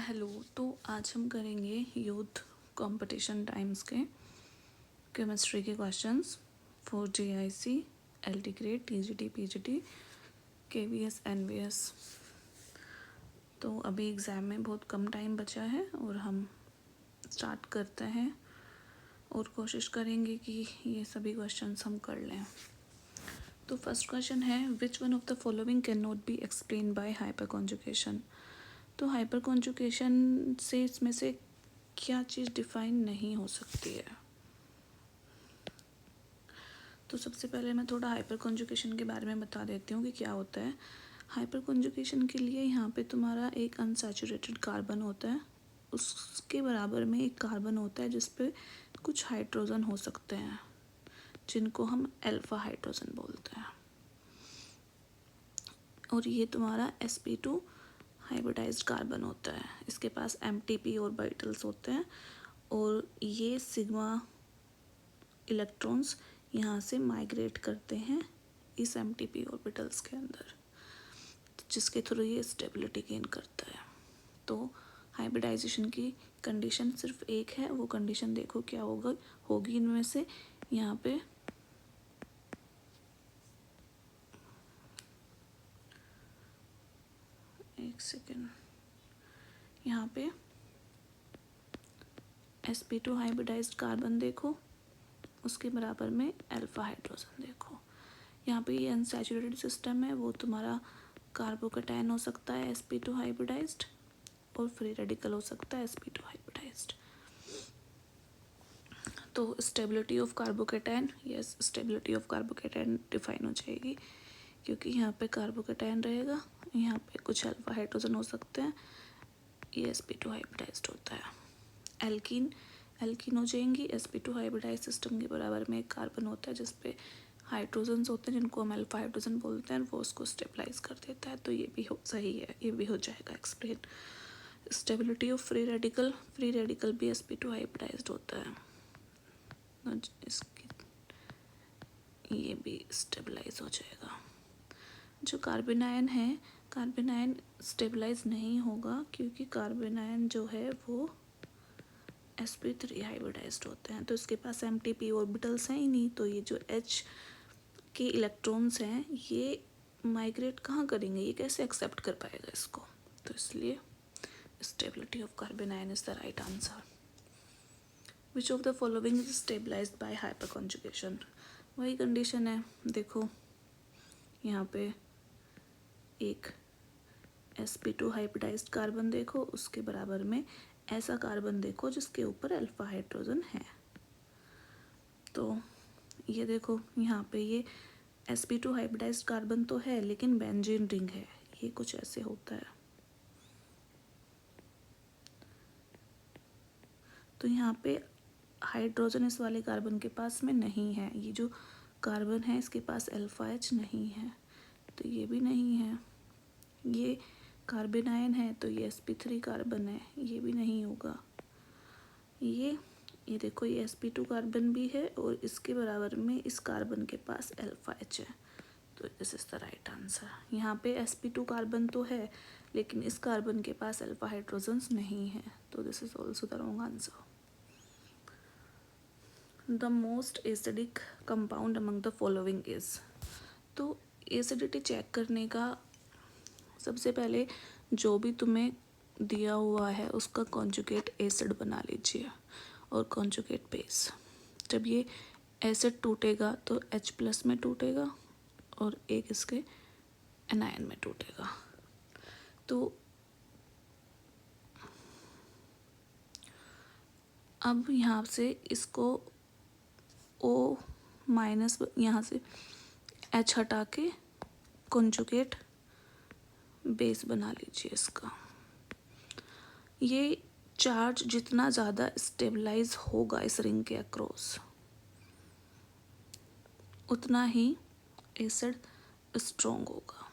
Hello. तो आज हम करेंगे यूथ कंपटीशन टाइम्स के केमिस्ट्री के questions for GIC, LT grade, TGT, PGT, KVS, NVS. तो अभी एग्ज़ाम में बहुत कम टाइम बचा है और हम स्टार्ट करते हैं और कोशिश करेंगे कि ये सभी क्वेश्चंस हम कर लें। तो फर्स्ट क्वेश्चन है, which one of the following can not be explain by hyper conjugation. तो हाइपर कॉन्जुगेशन से इसमें से क्या चीज़ डिफाइन नहीं हो सकती है। तो सबसे पहले मैं थोड़ा हाइपर कॉन्जुगेशन के बारे में बता देती हूँ कि क्या होता है। हाइपर कॉन्जुगेशन के लिए यहाँ पे तुम्हारा एक अनसैचुरेटेड कार्बन होता है, उसके बराबर में एक कार्बन होता है जिस पे कुछ हाइड्रोजन हो सकते हैं जिनको हम अल्फा हाइड्रोजन बोलते हैं। और ये तुम्हारा sp2 हाइब्रिडाइज्ड कार्बन होता है। इसके पास mtp ऑर्बिटल्स होते हैं और ये सिग्मा इलेक्ट्रॉन्स यहाँ से माइग्रेट करते हैं इस mtp ऑर्बिटल्स के अंदर, जिसके थ्रू ये स्टेबिलिटी गेन करता है। तो हाइब्रिडाइजेशन की कंडीशन सिर्फ एक है, वो कंडीशन देखो क्या होगी इनमें से। यहाँ पे एक सेकेंड, यहाँ पे sp2 हाइब्रिडाइज्ड कार्बन देखो, उसके बराबर में अल्फा हाइड्रोजन देखो। यहाँ पे ये अनसैचुरेटेड सिस्टम है, वो तुम्हारा कार्बोकैटायन हो सकता है sp2 हाइब्रिडाइज्ड और फ्री रेडिकल हो सकता है sp2 हाइब्रिडाइज्ड। तो stability of carbocation, yes stability of carbocation define हो जाएगी क्योंकि यहाँ पे कार्बोकैटायन रहेगा, यहाँ पे कुछ अल्फा हाइड्रोजन हो सकते हैं, ये sp2 हाइब्रिडाइज्ड होता है। एल्कीन हो जाएंगी, sp2 हाइब्रिडाइज सिस्टम के बराबर में एक कार्बन होता है जिसपे हाइड्रोजन्स होते हैं जिनको हम अल्फा हाइड्रोजन बोलते हैं, वो उसको स्टेबलाइज कर देता है। तो ये भी सही है, ये भी हो जाएगा explain. Stability of free radical भी sp2 हाइब्रिडाइज्ड होता है, इसकी ये भी स्टेबलाइज हो जाएगा। जो कार्बन आयन है, कार्बन आयन स्टेबलाइज नहीं होगा क्योंकि कार्बन आयन जो है वो sp3 हाइब्रिडाइज्ड होते हैं। तो इसके पास mtp ऑर्बिटल्स हैं ही नहीं, तो ये जो H के इलेक्ट्रॉन्स हैं ये माइग्रेट कहाँ करेंगे, ये कैसे एक्सेप्ट कर पाएगा इसको। तो इसलिए stability of carbon ion is the right answer. Which of the following is stabilised by hyper conjugation. वही कंडीशन है, देखो यहाँ पे एक sp2 हाइब्रिडाइज्ड कार्बन देखो, उसके बराबर में ऐसा कार्बन देखो जिसके ऊपर अल्फा हाइड्रोजन है। तो ये देखो यहाँ पे ये sp2 हाइब्रिडाइज्ड कार्बन तो है लेकिन बेंजीन रिंग है, ये कुछ ऐसे होता है। तो यहाँ पे हाइड्रोजन इस वाले कार्बन के पास में नहीं है, ये जो कार्बन है इसके पास अल्फा H नहीं है, तो ये भी नहीं है। ये कार्बन आयन है तो ये sp3 कार्बन है, ये भी नहीं होगा। ये देखो ये sp2 कार्बन भी है और इसके बराबर में इस कार्बन के पास अल्फा H है, तो this is the right answer. यहाँ पे sp2 कार्बन तो है लेकिन इस कार्बन के पास अल्फा हाइड्रोजन्स नहीं है, तो this is also the wrong answer. The most acidic compound among the following is. तो एसिडिटी चेक करने का सबसे पहले जो भी तुम्हें दिया हुआ है उसका कॉन्जुगेट एसिड बना लीजिए और कॉन्जुगेट बेस। जब ये एसिड टूटेगा तो H+ में टूटेगा और एक इसके एनायन में टूटेगा। तो अब यहाँ से इसको O- यहाँ से H हटा के कॉन्जुगेट बेस बना लीजिए इसका। ये चार्ज जितना ज़्यादा स्टेबलाइज होगा इस रिंग के अक्रॉस उतना ही एसिड स्ट्रॉन्ग होगा।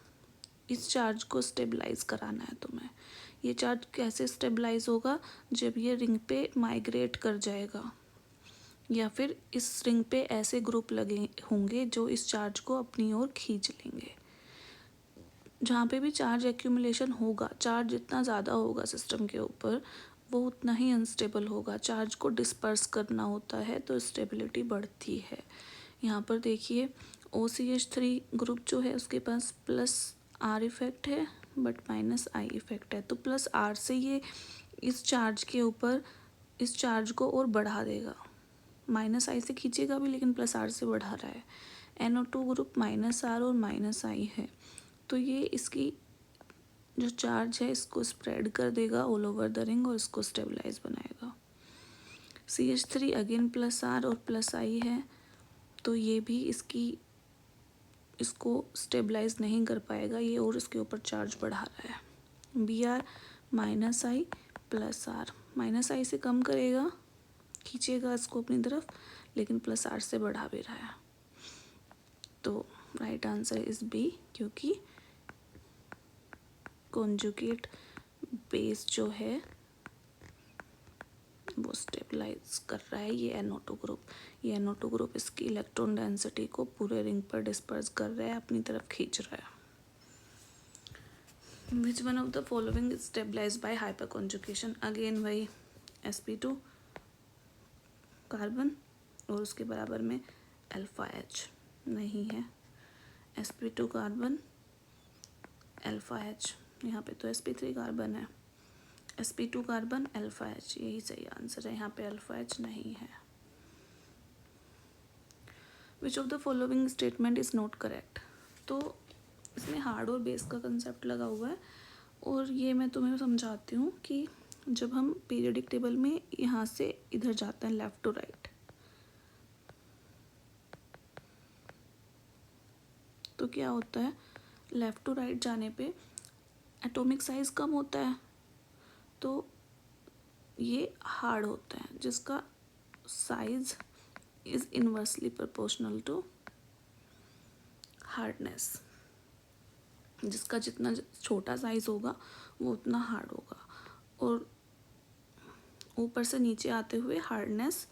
इस चार्ज को स्टेबलाइज कराना है तुम्हें। ये चार्ज कैसे स्टेबलाइज होगा, जब ये रिंग पे माइग्रेट कर जाएगा या फिर इस रिंग पे ऐसे ग्रुप लगे होंगे जो इस चार्ज को अपनी ओर खींच लेंगे। जहाँ पे भी चार्ज एक्यूमुलेशन होगा, चार्ज जितना ज़्यादा होगा सिस्टम के ऊपर वो उतना ही अनस्टेबल होगा। चार्ज को डिस्पर्स करना होता है तो स्टेबिलिटी बढ़ती है। यहाँ पर देखिए OCH3 ग्रुप जो है उसके पास प्लस आर इफेक्ट है बट माइनस आई इफेक्ट है, तो प्लस आर से ये इस चार्ज के ऊपर इस चार्ज को और बढ़ा देगा। माइनस आई से खींचेगा भी लेकिन प्लस आर से बढ़ा रहा है। NO2 ग्रुप माइनस आर और माइनस आई है, तो ये इसकी जो चार्ज है इसको स्प्रेड कर देगा ऑल ओवर द रिंग और इसको स्टेबलाइज बनाएगा। CH3 अगेन प्लस आर और प्लस आई है, तो ये भी इसको स्टेबलाइज नहीं कर पाएगा, ये और इसके ऊपर चार्ज बढ़ा रहा है। Br minus I plus R, minus I से कम करेगा, खींचेगा इसको अपनी तरफ, लेकिन प्लस आर से बढ़ा भी रहा है। तो राइट आंसर इज बी, क्योंकि कॉन्जुगेट बेस जो है वो स्टेबलाइज कर रहा है ये NO2 ग्रुप। ये NO2 ग्रुप इसकी इलेक्ट्रॉन डेंसिटी को पूरे रिंग पर डिस्पर्स कर रहा है, अपनी तरफ खींच रहा है। Which one of the following is stabilise by hyper conjugation? Again वही sp2 कार्बन और उसके बराबर में अल्फा H नहीं है, sp2 कार्बन अल्फा H, यहाँ पे तो sp3 कार्बन है, sp2 कार्बन अल्फा H, यही सही आंसर है, यहाँ पे अल्फा H नहीं है। विच of the following statement is not correct? तो इसमें हार्ड और बेस का कंसेप्ट लगा हुआ है, और ये मैं तुम्हें समझाती हूँ कि जब हम पीरियोडिक टेबल में यहाँ से इधर जाते हैं लेफ्ट टू राइट, तो क्या होता है, लेफ्ट टू राइट जाने पे एटॉमिक साइज कम होता है, तो ये हार्ड होता है, जिसका size is inversely proportional to hardness. जिसका जितना छोटा साइज होगा वो उतना हार्ड होगा, और ऊपर से नीचे आते हुए हार्डनेस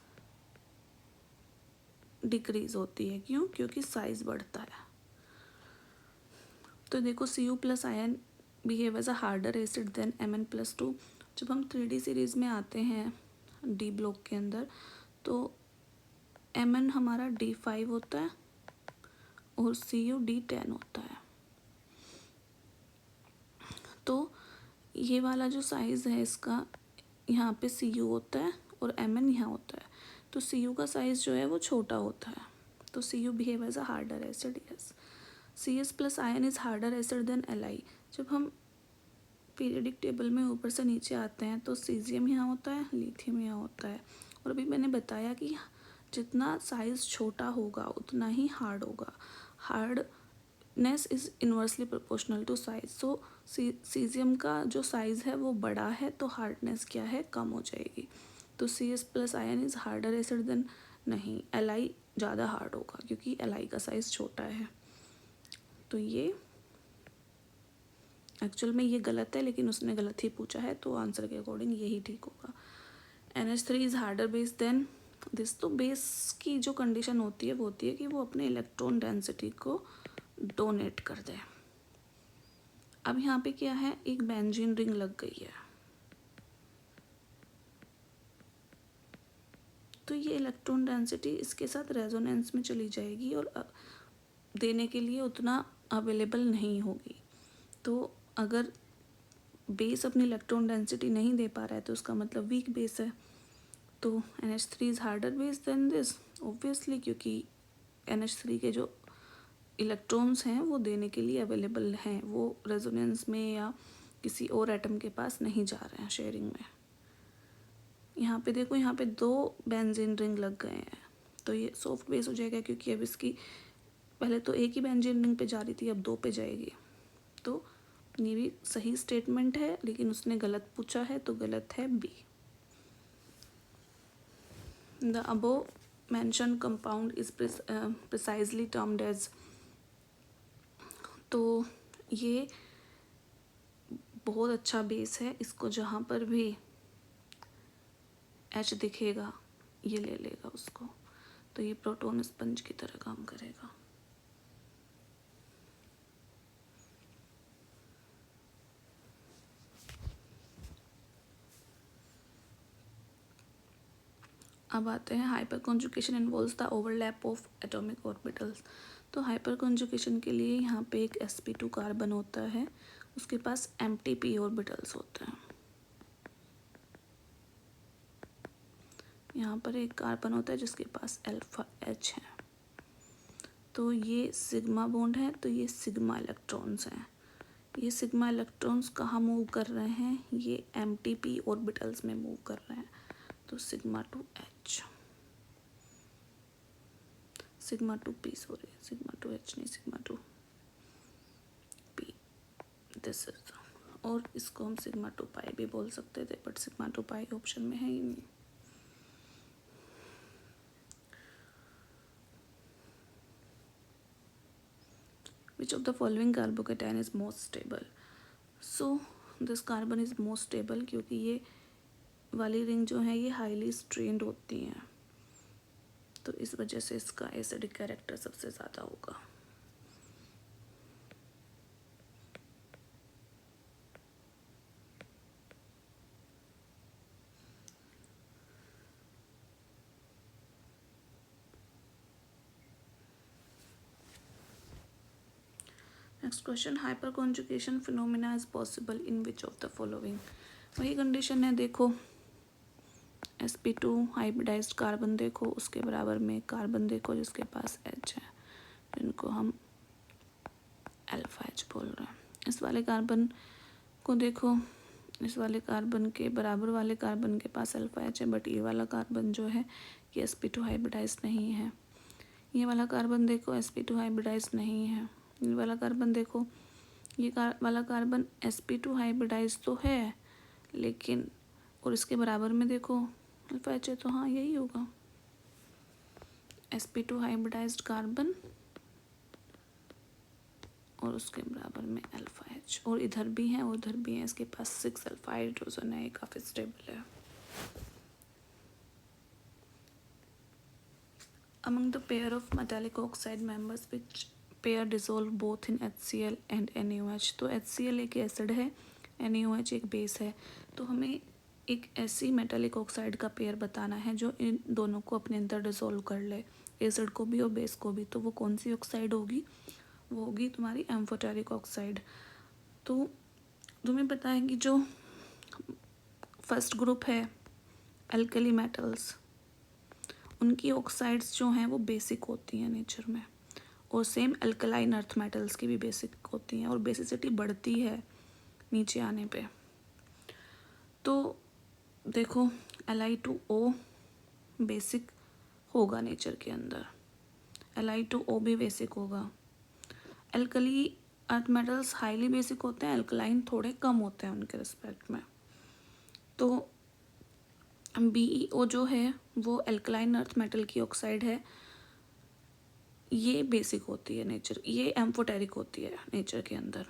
डिक्रीज होती है। क्यों? क्योंकि साइज बढ़ता है। तो देखो Cu plus ion behave as a harder acid than Mn+2। जब हम 3D सीरीज में आते हैं D ब्लॉक के अंदर, तो Mn हमारा D5 होता है और Cu D10 होता है। तो ये वाला जो साइज़ है इसका, यहाँ पे Cu होता है और Mn यहाँ होता है, तो Cu का साइज़ जो है वो छोटा होता है, तो Cu behave as a harder acid. Yes, Cs plus ion is harder acid than Li। जब हम पीरियडिक टेबल में ऊपर से नीचे आते हैं तो सीजियम यहाँ होता है, लिथियम यहाँ होता है, और अभी मैंने बताया कि जितना साइज़ छोटा होगा उतना ही हार्ड होगा। Hardness is inversely proportional to size. So caesium का जो साइज़ है वो बड़ा है तो हार्डनेस क्या है, कम हो जाएगी। तो Cs plus ion is harder acid than, नहीं, Li ज़्यादा हार्ड होगा क्योंकि Li का साइज़ छोटा है। तो ये एक्चुअल में ये गलत है, लेकिन उसने गलत ही पूछा है, तो आंसर के अकॉर्डिंग यही ठीक होगा। NH3 is harder base than this. तो बेस की जो कंडीशन होती है वो होती है कि वो अपने इलेक्ट्रॉन डेंसिटी को डोनेट कर दे। अब यहाँ पे क्या है, एक बेंजीन रिंग लग गई है, तो ये इलेक्ट्रॉन डेंसिटी इसके साथ रेजोनेंस में चली जाएगी और देने के लिए उतना अवेलेबल नहीं होगी। तो अगर बेस अपनी इलेक्ट्रॉन डेंसिटी नहीं दे पा रहा है तो उसका मतलब वीक बेस है। तो NH3 is harder base than this obviously, क्योंकि NH3 के जो इलेक्ट्रॉन्स हैं वो देने के लिए अवेलेबल हैं, वो रेजोनेंस में या किसी और एटम के पास नहीं जा रहे हैं शेयरिंग में। यहाँ पे देखो, यहाँ पे 2 बेंजीन रिंग लग गए हैं, तो ये सॉफ्ट बेस हो जाएगा, क्योंकि अब इसकी पहले तो एक ही बेंजीन रिंग पे जा रही थी, अब 2 पे जाएगी। तो ये भी सही स्टेटमेंट है, लेकिन उसने गलत पूछा है, तो गलत है B. The above mention compound is precisely termed as. तो ये बहुत अच्छा बेस है, इसको जहाँ पर भी H दिखेगा ये ले लेगा उसको, तो ये प्रोटॉन स्पंज की तरह काम करेगा। अब आते हैं hyper conjugation involves the overlap of atomic orbitals. तो हाइपर कॉन्जुगेशन के लिए यहाँ पे एक sp2 कार्बन होता है, उसके पास एम्प्टी p ऑर्बिटल्स होते हैं। यहाँ पर एक कार्बन होता है जिसके पास अल्फा H है, तो ये सिग्मा बॉन्ड है, तो ये सिग्मा इलेक्ट्रॉन्स हैं। ये सिग्मा इलेक्ट्रॉन्स कहाँ मूव कर रहे हैं, ये एम्प्टी p ऑर्बिटल्स में मूव कर रहे हैं, तो sigma two H, sigma two P, sorry sigma two H नहीं, sigma two P, this is. और इसको हम सिग्मा टू पाई भी बोल सकते थे, but sigma two pi option में है ही नहीं। Which of the following carbocation is most stable? So this carbon is most stable क्योंकि ये वाली रिंग जो है ये हाईली स्ट्रेन्ड होती हैं, तो इस वजह से इसका एसिडिक कैरेक्टर सबसे ज़्यादा होगा। Next question, hyper conjugation phenomena is possible in which of the following. वही कंडीशन है, देखो sp2 हाइब्रिडाइज्ड कार्बन देखो, उसके बराबर में कार्बन देखो जिसके पास H है, जिनको हम अल्फा H बोल रहे हैं। इस वाले कार्बन को देखो, इस वाले कार्बन के बराबर वाले कार्बन के पास अल्फा H है, बट ये वाला कार्बन जो है ये sp2 हाइब्रिडाइज्ड नहीं है। ये वाला कार्बन देखो sp2 हाइब्रिडाइज्ड नहीं है। ये वाला कार्बन देखो, ये वाला कार्बन sp2 हाइब्रिडाइज तो है, लेकिन और इसके बराबर में देखो अल्फा H है, तो हाँ यही होगा sp2 हाइब्रिडाइज्ड कार्बन और उसके बराबर में अल्फा H, और इधर भी है और उधर भी है, इसके पास 6 अल्फा हाइड्रोजन है, ये काफ़ी स्टेबल है। Among the pair of metallic oxide members which pair dissolve both in HCl and NaOH, तो HCl एक एसिड है, NaOH एक बेस है, तो हमें एक ऐसी मेटालिक ऑक्साइड का पेयर बताना है जो इन दोनों को अपने अंदर डिसॉल्व कर ले, एसिड को भी और बेस को भी। तो वो कौन सी ऑक्साइड होगी, वो होगी तुम्हारी एम्फोटेरिक ऑक्साइड। तो तुम्हें पता है कि जो फर्स्ट ग्रुप है अल्कली मेटल्स, उनकी ऑक्साइड्स जो हैं वो बेसिक होती हैं नेचर में, और सेम अल्कलाइन अर्थ मेटल्स की भी बेसिक होती हैं, और बेसिसिटी बढ़ती है नीचे आने पे। तो देखो Li2O बेसिक होगा नेचर के अंदर, Li2O भी बेसिक होगा। Alkali earth metals highly basic होते हैं, अल्कलाइन थोड़े कम होते हैं उनके रिस्पेक्ट में। तो BeO जो है वो अल्कलाइन अर्थ मेटल की ऑक्साइड है, ये बेसिक होती है नेचर, ये एम्फोटेरिक होती है नेचर के अंदर,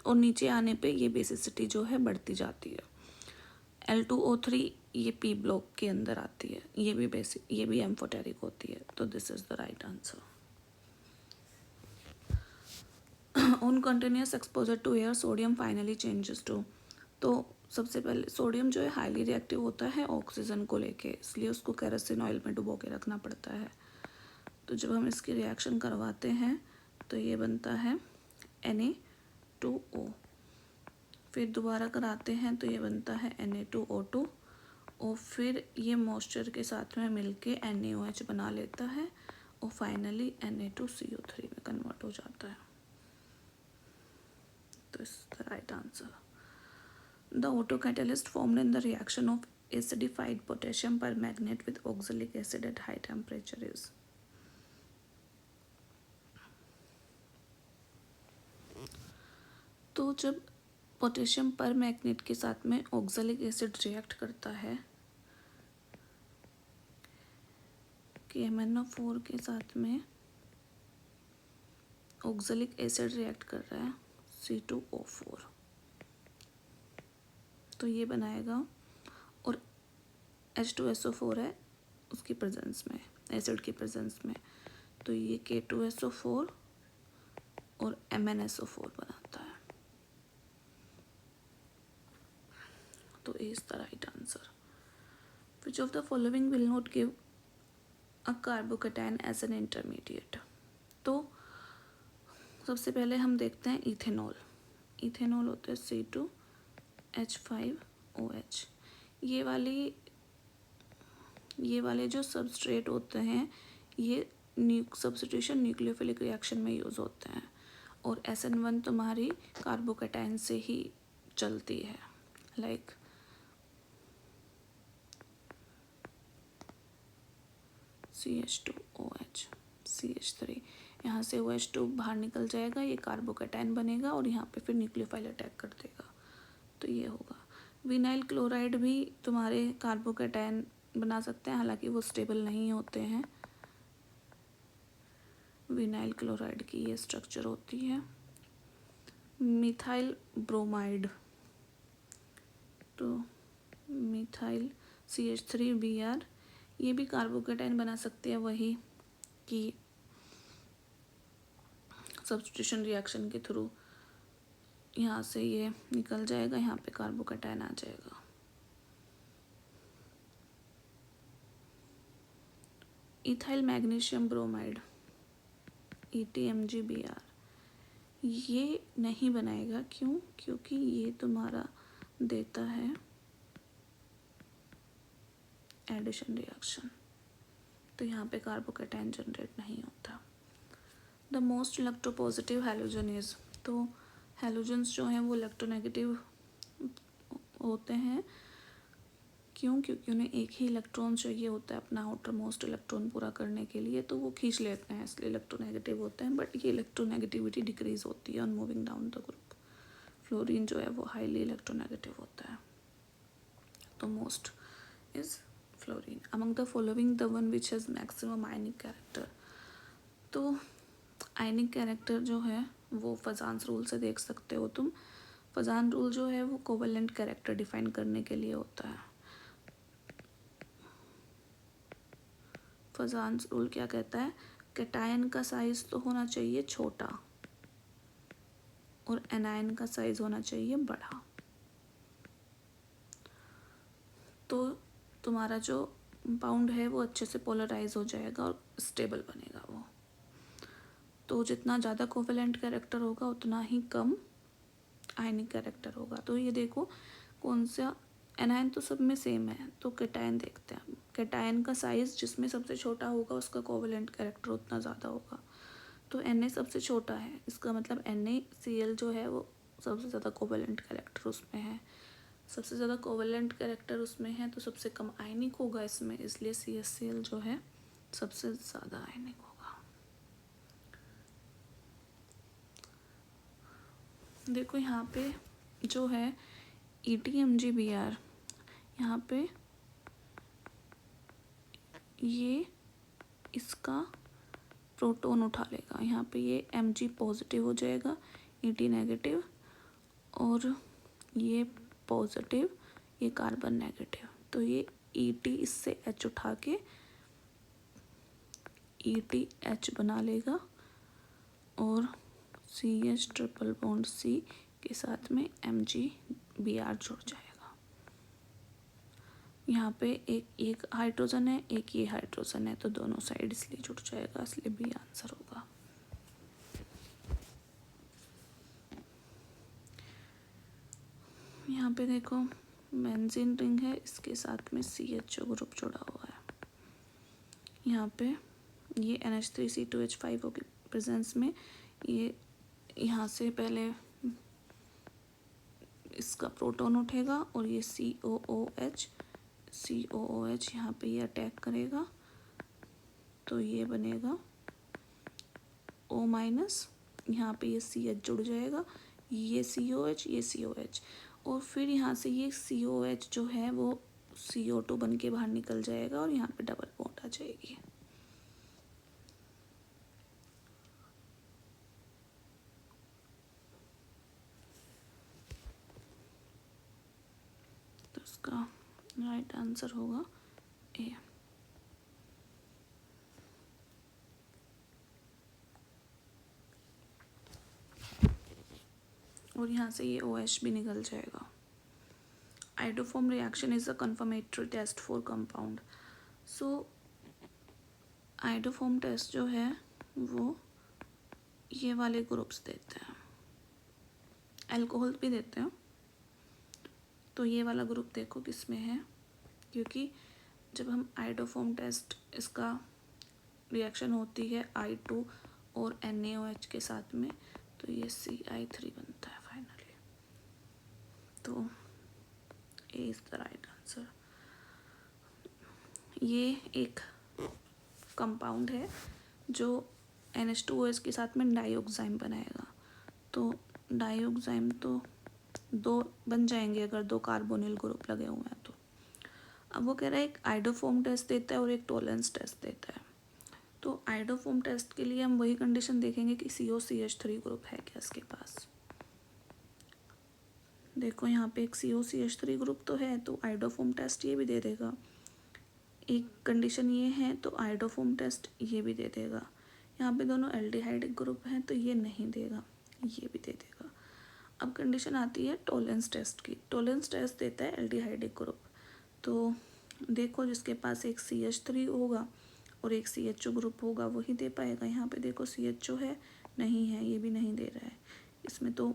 और नीचे आने पे ये बेसिसिटी जो है बढ़ती जाती है। L2O3 ये P ब्लॉक के अंदर आती है, ये भी बेसिक, ये भी एम्फोटेरिक होती है, तो this is the right answer. On continuous exposure to air sodium finally changes to, तो सबसे पहले सोडियम जो है हाईली रिएक्टिव होता है ऑक्सीजन को लेके, इसलिए उसको केरोसिन ऑयल में डुबो के रखना पड़ता है। तो जब हम इसकी रिएक्शन करवाते हैं तो ये बनता है Na2O, फिर दोबारा कराते हैं तो ये बनता है Na2O2, और फिर ये मॉइस्चर के साथ में मिलके NaOH बना लेता है, और फाइनली Na2CO3 में कन्वर्ट हो जाता है। तो इस the right answer. The auto catalyst formed in the reaction of acidified potassium permanganate with oxalic acid at high temperature is. तो जब पोटेशियम परमैंगनेट के साथ में ऑक्सैलिक एसिड रिएक्ट करता है, कि MnO4 के साथ में ऑक्सैलिक एसिड रिएक्ट कर रहा है C2O4, तो ये बनाएगा, और H2SO4 है उसकी प्रेजेंस में, एसिड की प्रेजेंस में, तो ये K2SO4 और MnSO4 बनाता है, तो is the right answer. Which of the following will not give a carbocation as an intermediate. तो सबसे पहले हम देखते हैं इथेनॉल। इथेनॉल होता है C2H5OH। ये वाले जो सबस्ट्रेट होते हैं ये सब्स्टिट्यूशन न्यूक्लियोफिलिक रिएक्शन में यूज़ होते हैं, और SN1 तुम्हारी कार्बोकैटायन से ही चलती है, लाइक CH2OH CH3, यहाँ से OH2 बाहर निकल जाएगा, ये कार्बोकैटायन बनेगा और यहाँ पे फिर न्यूक्लियोफाइल अटैक कर देगा, तो ये होगा। विनाइल क्लोराइड भी तुम्हारे कार्बोकैटायन बना सकते हैं, हालांकि वो स्टेबल नहीं होते हैं। विनाइल क्लोराइड की ये स्ट्रक्चर होती है। मिथाइल ब्रोमाइड, तो मिथाइल CH3Br, ये भी कार्बोकैटायन बना सकते हैं, वही कि सब्स्टिट्यूशन रिएक्शन के थ्रू यहाँ से ये निकल जाएगा, यहाँ पे कार्बोकैटायन आ जाएगा। इथाइल मैग्नीशियम ब्रोमाइड ETMgBr, ये नहीं बनाएगा, क्यों? क्योंकि ये तुम्हारा देता है एडिशन रिएक्शन, तो यहाँ पे कार्बोकैटायन जनरेट नहीं होता। The most electropositive halogen is, तो हैलोजन्स जो हैं वो इलेक्ट्रोनेगेटिव होते हैं, क्यों? क्योंकि उन्हें एक ही इलेक्ट्रॉन चाहिए होता है अपना आउटर मोस्ट इलेक्ट्रॉन पूरा करने के लिए, तो वो खींच लेते हैं, इसलिए इलेक्ट्रोनेगेटिव होते हैं। बट ये इलेक्ट्रोनेगेटिविटी डिक्रीज होती है on moving down the group. Fluorine जो है वो हाईली इलेक्ट्रोनेगेटिव होता है, तो most is fluorine. Among the following the one which has maximum ionic character, तो आयनिक कैरेक्टर जो है वो फजान्स रूल से देख सकते हो तुम। फजान रूल जो है वो कोवेलेंट कैरेक्टर डिफाइन करने के लिए होता है। फजान्स रूल क्या कहता है? कैटायन का साइज तो होना चाहिए छोटा और एनायन का साइज होना चाहिए बड़ा, तो तुम्हारा जो कंपाउंड है वो अच्छे से पोलराइज हो जाएगा और स्टेबल बनेगा वो। तो जितना ज़्यादा कोवेलेंट कैरेक्टर होगा उतना ही कम आयनिक कैरेक्टर होगा। तो ये देखो कौन सा, एनायन तो सब में सेम है, तो कैटायन देखते हैं। कैटायन का साइज़ जिसमें सबसे छोटा होगा उसका कोवेलेंट कैरेक्टर उतना ज़्यादा होगा, तो Na सबसे छोटा है, इसका मतलब NaCl जो है वो सबसे ज़्यादा कोवेलेंट कैरेक्टर उसमें है। सबसे ज़्यादा कोवेलेंट कैरेक्टर उसमें है तो सबसे कम आयनिक होगा इसमें, इसलिए CHCl जो है सबसे ज़्यादा आयनिक होगा। देखो यहाँ पे जो है ETMgBr, यहाँ पे ये इसका प्रोटॉन उठा लेगा, यहाँ पे ये Mg पॉजिटिव हो जाएगा, Et नेगेटिव, और ये पॉजिटिव, ये कार्बन नेगेटिव, तो ये Et इससे H उठा के ETH बना लेगा और CH ट्रिपल बॉन्ड C के साथ में MgBr जुड़ जाएगा। यहाँ पे एक हाइड्रोजन है, एक ये हाइड्रोजन है, तो दोनों साइड इसलिए जुड़ जाएगा, इसलिए B आंसर होगा। यहाँ पे देखो बेंजीन रिंग है, इसके साथ में CH ग्रुप जुड़ा हुआ है। यहाँ पे ये NH3C2H5O के प्रेजेंस में ये यहाँ से पहले इसका प्रोटॉन उठेगा और ये COOH यहाँ पे ये अटैक करेगा, तो ये बनेगा O-, यहाँ पे ये CH जुड़ जाएगा, ये COH, ये COH, और फिर यहाँ से ये COH जो है वो CO2 बन के बाहर निकल जाएगा और यहाँ पे डबल बॉन्ड आ जाएगी। तो इसका राइट आंसर होगा A। और यहाँ से ये OH भी निकल जाएगा। Iodoform reaction is a confirmatory test for compound. So iodoform test जो है वो ये वाले ग्रुप्स देते हैं, अल्कोहल भी देते हैं. तो ये वाला ग्रुप देखो किस में है, क्योंकि जब हम आइडोफॉर्म टेस्ट इसका रिएक्शन होती है I2 और NaOH के साथ में, तो ये CI3 बनता है फाइनली. तो ए इज द राइट आंसर. ये एक कंपाउंड है जो NH2OH के साथ में डाइऑक्साइम बनाएगा. तो डाइऑक्साइम तो दो बन जाएंगे अगर दो कार्बोनिल ग्रुप लगे हुए हैं तो. अब वो कह रहा है एक आइडोफॉर्म टेस्ट देता है और एक टॉलरेंस टेस्ट देता है. तो आइडोफॉर्म टेस्ट के लिए हम वही कंडीशन देखेंगे कि COCH3 ग्रुप है क्या इसके पास. देखो यहाँ पे एक COCH3 ग्रुप तो है, तो आइडोफॉर्म टेस्ट ये भी दे देगा. एक कंडीशन ये है तो आइडोफॉर्म टेस्ट ये भी दे देगा. यहाँ पे दोनों एल्डिहाइड ग्रुप हैं तो ये नहीं देगा, ये भी दे देगा. अब कंडीशन आती है टॉलरेंस टेस्ट की. टॉलरेंस टेस्ट देता है एल्डिहाइड ग्रुप. तो देखो जिसके पास एक CH3 होगा और एक CHO ग्रुप होगा वही दे पाएगा. यहाँ पे देखो CHO है, नहीं है, ये भी नहीं दे रहा है. इसमें तो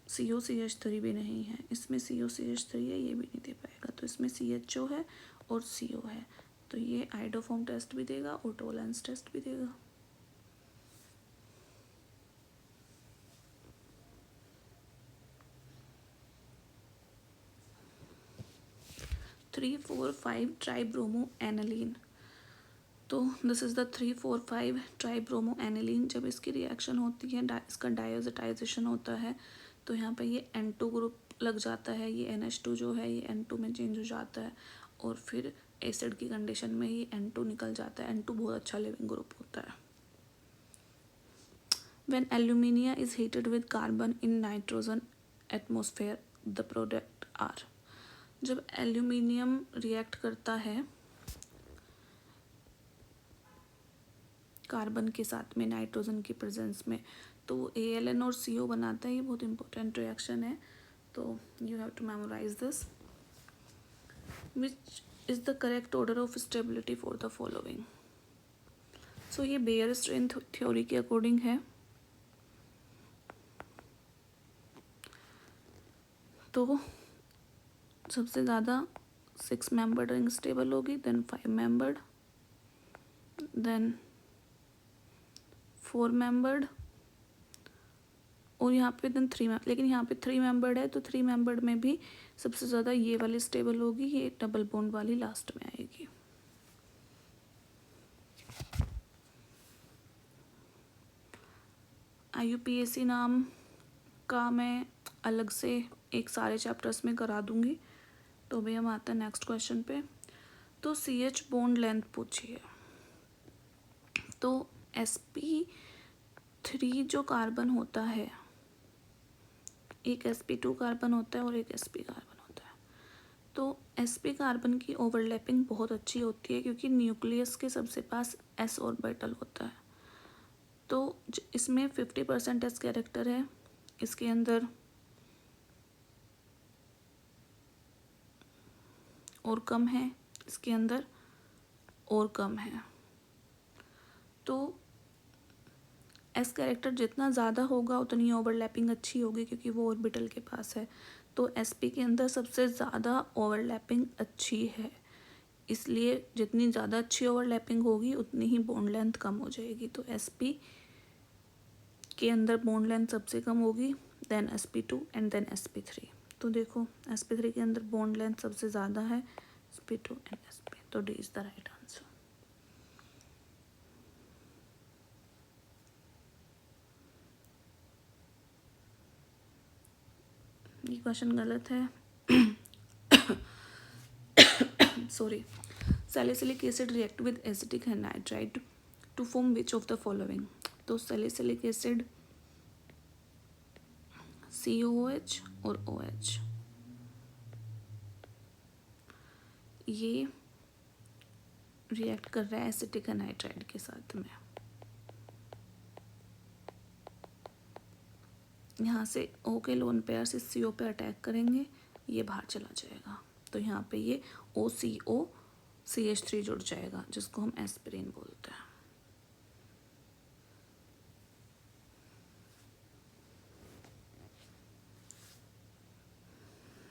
COCH3 भी नहीं है, इसमें COCH3 है, ये भी नहीं दे पाएगा. तो इसमें CHO है और CO है, तो ये आइडोफॉर्म टेस्ट भी देगा और टॉलरेंस टेस्ट भी देगा. Three four five tribromo aniline. तो this is the 3,4,5 tribromo aniline. जब इसकी रिएक्शन होती है, इसका डायोजेटाइजेशन होता है, तो यहाँ पे ये N2 ग्रुप लग जाता है. ये NH2 जो है ये N2 में चेंज हो जाता है और फिर एसिड की कंडीशन में ये N2 निकल जाता है. N2 बहुत अच्छा लिविंग ग्रुप होता है. When alumina is heated with carbon in nitrogen atmosphere, the product are. जब एल्यूमिनियम रिएक्ट करता है कार्बन के साथ में नाइट्रोजन की प्रेजेंस में, तो ALN और CO बनाता है. ये बहुत इंपॉर्टेंट रिएक्शन है, तो you have to memorise this. Which is the correct order of stability for the following. So ये बेयर स्ट्रेन थ्योरी के अकॉर्डिंग है. तो सबसे ज़्यादा 6 मेंबर्ड रिंग स्टेबल होगी, देन 5 मेंबर्ड, देन 4 मेंबर्ड, और यहाँ पे देन 3 लेकिन यहाँ पे 3 मेंबर्ड है, तो 3 मेंबर्ड में भी सबसे ज़्यादा ये वाली स्टेबल होगी, ये डबल बॉन्ड वाली लास्ट में आएगी. IUPAC नाम का मैं अलग से एक सारे चैप्टर्स में करा दूंगी. तो अभी हम आते हैं नेक्स्ट क्वेश्चन पे. तो CH बॉन्ड लेंथ पूछिए. तो sp3 जो कार्बन होता है, एक sp2 कार्बन होता है और एक sp कार्बन होता है. तो sp कार्बन की ओवरलैपिंग बहुत अच्छी होती है क्योंकि न्यूक्लियस के सबसे पास s ऑर्बिटल होता है. तो इसमें 50% s कैरेक्टर है, इसके अंदर और कम है, इसके अंदर और कम है. तो एस कैरेक्टर जितना ज़्यादा होगा उतनी ओवरलैपिंग अच्छी होगी क्योंकि वो ऑर्बिटल के पास है. तो sp के अंदर सबसे ज़्यादा ओवरलैपिंग अच्छी है, इसलिए जितनी ज़्यादा अच्छी ओवरलैपिंग होगी उतनी ही बॉन्ड लेंथ कम हो जाएगी. तो sp के अंदर बॉन्ड लेंथ सबसे कम होगी, then sp2 and then sp3. तो देखो sp3 के अंदर बॉन्ड लेंथ सबसे ज़्यादा है, sp2 एंड sp. तो D is the right answer. ये क्वेश्चन गलत है. Sorry. Salicylic acid react with acetic anhydride to form which of the following. तो सैलिसिलिक एसिड COOH और OH, ये रिएक्ट कर रहा है एसिटिक एनाइड्राइड के साथ में. यहाँ से O के लोन पेयर से CO पे अटैक करेंगे, ये बाहर चला जाएगा, तो यहाँ पे ये OCOCH3 जुड़ जाएगा, जिसको हम एस्पिरिन बोलते हैं।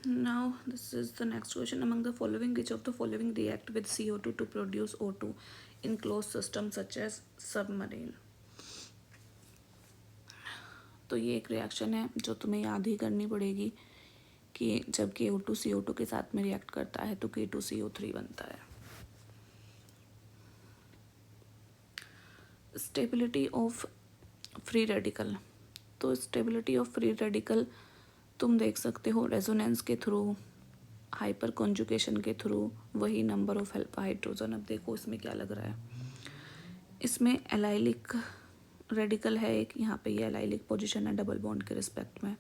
Now this is the next question. Among the following, which of the following react with CO2 to produce O2 in closed systems such as submarine? तो ये एक रिएक्शन है जो तुम्हें याद ही करनी पड़ेगी कि जब K2 CO2 के साथ में रिएक्ट करता है तो K2CO3 बनता है। स्टेबिलिटी ऑफ फ्री रेडिकल, तो स्टेबिलिटी ऑफ फ्री रेडिकल तुम देख सकते हो रेजोनेंस के थ्रू, हाइपर कॉन्जुगेशन के थ्रू, वही नंबर ऑफ अल्फा हाइड्रोजन। अब देखो इसमें क्या लग रहा है, इसमें एलाइलिक रेडिकल है एक, यहाँ पे ये एलाइलिक पोजीशन है डबल बॉन्ड के रिस्पेक्ट में,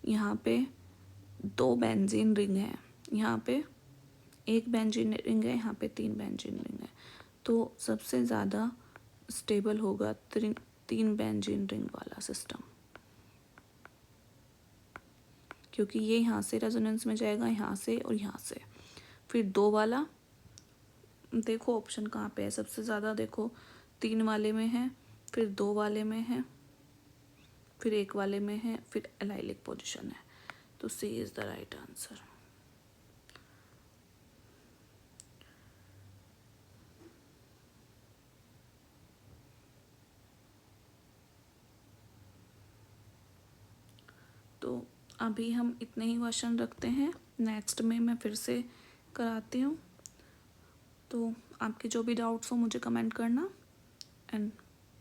यहाँ पे 2 बेंजीन रिंग है, यहाँ पे 1 बेंजीन रिंग है, यहाँ पे 3 बेंजीन रिंग है, तो सबसे ज़्यादा स्टेबल होगा 3 बेंजीन रिंग वाला सिस्टम, क्योंकि ये यहाँ से रेजोनेंस में जाएगा, यहाँ से और यहाँ से। फिर 2 वाला, देखो ऑप्शन कहाँ पे है, सबसे ज़्यादा देखो 3 वाले में है, फिर 2 वाले में है, फिर 1 वाले में है, फिर एलाइलिक पोजीशन है, तो सी इज़ द राइट आंसर। तो अभी हम इतने ही क्वेश्चन रखते हैं, नेक्स्ट में मैं फिर से कराती हूँ। तो आपके जो भी डाउट्स हो मुझे कमेंट करना, एंड